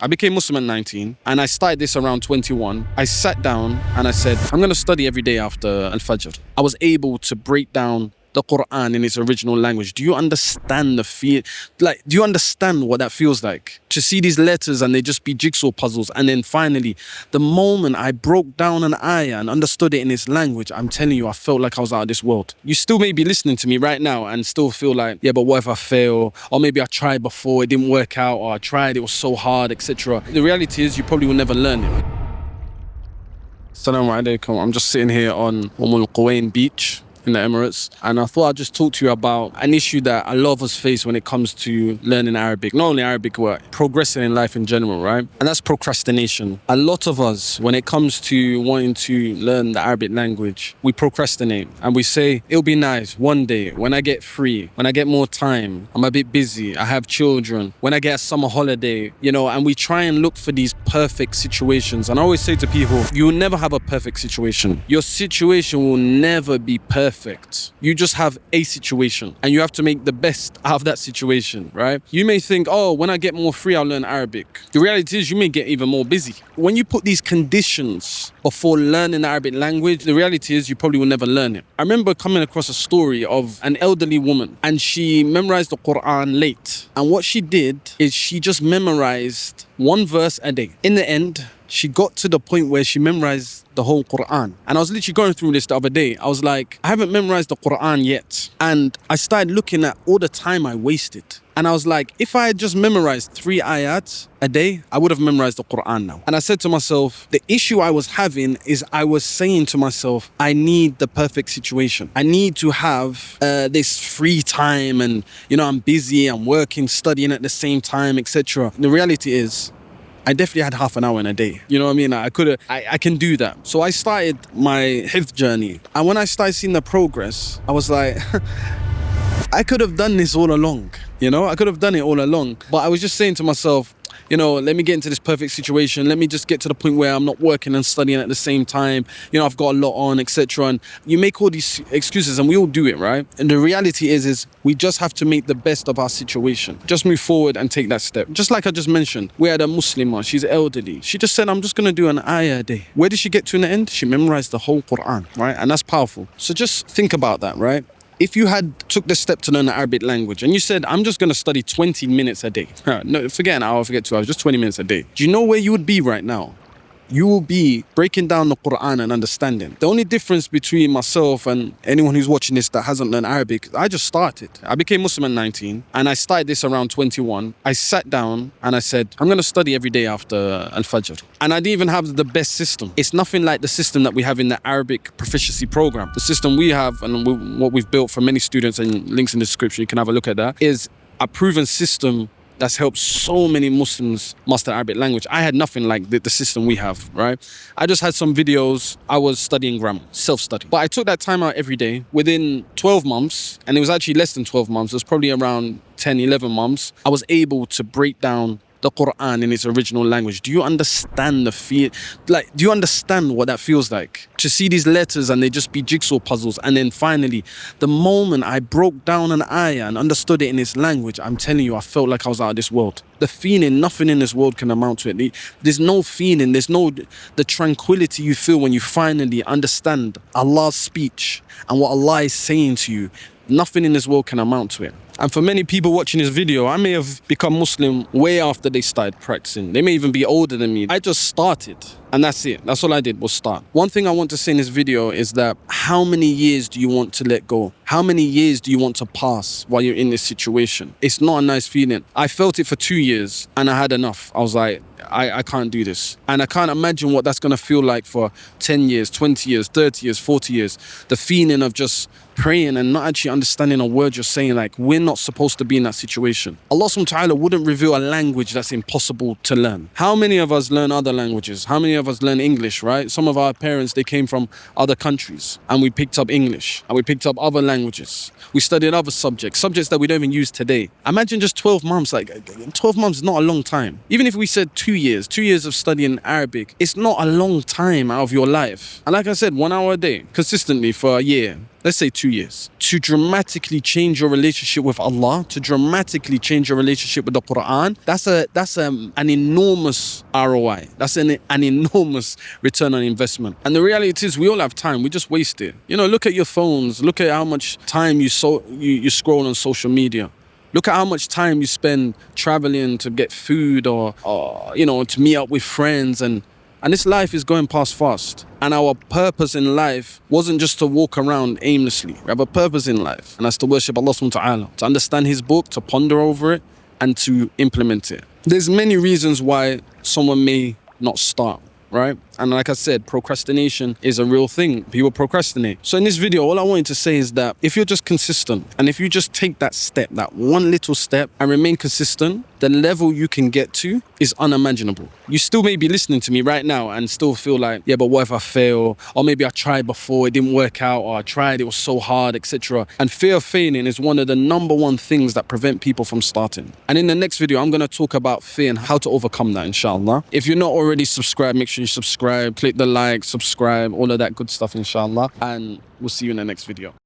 I became Muslim at 19 and I started this around 21. I sat down and I said, I'm going to study every day after Al-Fajr. I was able to break down the Qur'an in its original language. Do you understand the feel? Like, do you understand what that feels like? To see these letters and they just be jigsaw puzzles. And then finally, the moment I broke down an ayah and understood it in its language, I'm telling you, I felt like I was out of this world. You still may be listening to me right now and still feel like, yeah, but what if I fail? Or maybe I tried before, it didn't work out, or I tried, it was so hard, etc. The reality is you probably will never learn it. Assalamu alaikum. I'm just sitting here on Al Quwain beach in the Emirates, and I thought I'd just talk to you about an issue that a lot of us face when it comes to learning Arabic. Not only Arabic, but progressing in life in general, right? And that's procrastination. A lot of us, when it comes to wanting to learn the Arabic language, we procrastinate and we say, it'll be nice one day when I get free, when I get more time, I'm a bit busy, I have children, when I get a summer holiday, and we try and look for these perfect situations. And I always say to people, you will never have a perfect situation. Your situation will never be perfect. You just have a situation and you have to make the best out of that situation, right? You may think, oh, when I get more free, I'll learn Arabic. The reality is you may get even more busy. When you put these conditions before learning the Arabic language, the reality is you probably will never learn it. I remember coming across a story of an elderly woman and she memorized the Qur'an late. And what she did is she just memorized one verse a day. In the end, she got to the point where she memorized the whole Qur'an. And I was literally going through this the other day. I was like, I haven't memorized the Qur'an yet. And I started looking at all the time I wasted. And I was like, if I had just memorized 3 ayats a day, I would have memorized the Qur'an now. And I said to myself, the issue I was having is I was saying to myself, I need the perfect situation. I need to have this free time and, I'm busy, I'm working, studying at the same time, etc. The reality is, I definitely had half an hour in a day. You know what I mean? I can do that. So I started my hifz journey. And when I started seeing the progress, I was like, I could have done this all along. I could have done it all along. But I was just saying to myself, let me get into this perfect situation. Let me just get to the point where I'm not working and studying at the same time. I've got a lot on, etc. And you make all these excuses and we all do it, right? And the reality is we just have to make the best of our situation. Just move forward and take that step. Just like I just mentioned, we had a Muslimah, she's elderly. She just said, I'm just going to do an ayah a day. Where did she get to in the end? She memorized the whole Qur'an, right? And that's powerful. So just think about that, right? If you had took the step to learn the Arabic language and you said, I'm just going to study 20 minutes a day. No, forget an hour, forget 2 hours, just 20 minutes a day. Do you know where you would be right now? You will be breaking down the Qur'an and understanding. The only difference between myself and anyone who's watching this that hasn't learned Arabic, I just started. I became Muslim at 19 and I started this around 21. I sat down and I said, I'm going to study every day after Al-Fajr. And I didn't even have the best system. It's nothing like the system that we have in the Arabic proficiency program. The system we have and what we've built for many students, and links in the description, you can have a look at that, is a proven system that's helped so many Muslims master Arabic language. I had nothing like the system we have, right? I just had some videos. I was studying grammar, self-study. But I took that time out every day. Within 12 months, and it was actually less than 12 months, it was probably around 10, 11 months, I was able to break down the Qur'an in its original language. Do you understand the feel? Like, do you understand what that feels like? To see these letters and they just be jigsaw puzzles. And then finally, the moment I broke down an ayah and understood it in its language, I'm telling you, I felt like I was out of this world. The feeling, nothing in this world can amount to it. There's no feeling, the tranquility you feel when you finally understand Allah's speech and what Allah is saying to you. Nothing in this world can amount to it. And for many people watching this video, I may have become Muslim way after they started practicing. They may even be older than me. I just started and that's it. That's all I did was start. One thing I want to say in this video is that how many years do you want to let go? How many years do you want to pass while you're in this situation? It's not a nice feeling. I felt it for 2 years and I had enough. I was like, I can't do this. And I can't imagine what that's going to feel like for 10 years, 20 years, 30 years, 40 years. The feeling of just praying and not actually understanding a word you're saying. Like, we're not supposed to be in that situation. Allah subhanahu wa ta'ala wouldn't reveal a language that's impossible to learn. How many of us learn other languages? How many of us learn English, right? Some of our parents, they came from other countries and we picked up English and we picked up other languages. We studied other subjects that we don't even use today. Imagine just 12 months. Like, 12 months is not a long time. Even if we said 2 years of studying Arabic, it's not a long time out of your life. And like I said, 1 hour a day, consistently for a year. let's say 2 years, to dramatically change your relationship with Allah, to dramatically change your relationship with the Qur'an, that's an enormous ROI. That's an enormous return on investment. And the reality is, we all have time. We just waste it. You know, look at your phones. Look at how much time you scroll on social media. Look at how much time you spend traveling to get food or you know, to meet up with friends. And this life is going past fast. And our purpose in life wasn't just to walk around aimlessly. We have a purpose in life, and that's to worship Allah subhanahu wa ta'ala, to understand His book, to ponder over it, and to implement it. There's many reasons why someone may not start, right? And like I said, procrastination is a real thing. People procrastinate. So in this video, all I wanted to say is that if you're just consistent, and if you just take that step, that one little step, and remain consistent, the level you can get to is unimaginable. You still may be listening to me right now and still feel like, yeah, but what if I fail? Or maybe I tried before, it didn't work out, or I tried, it was so hard, etc. And fear of failing is one of the number one things that prevent people from starting. And in the next video, I'm going to talk about fear and how to overcome that, inshallah. If you're not already subscribed, make sure you subscribe, click the like, subscribe, all of that good stuff, inshallah. And we'll see you in the next video.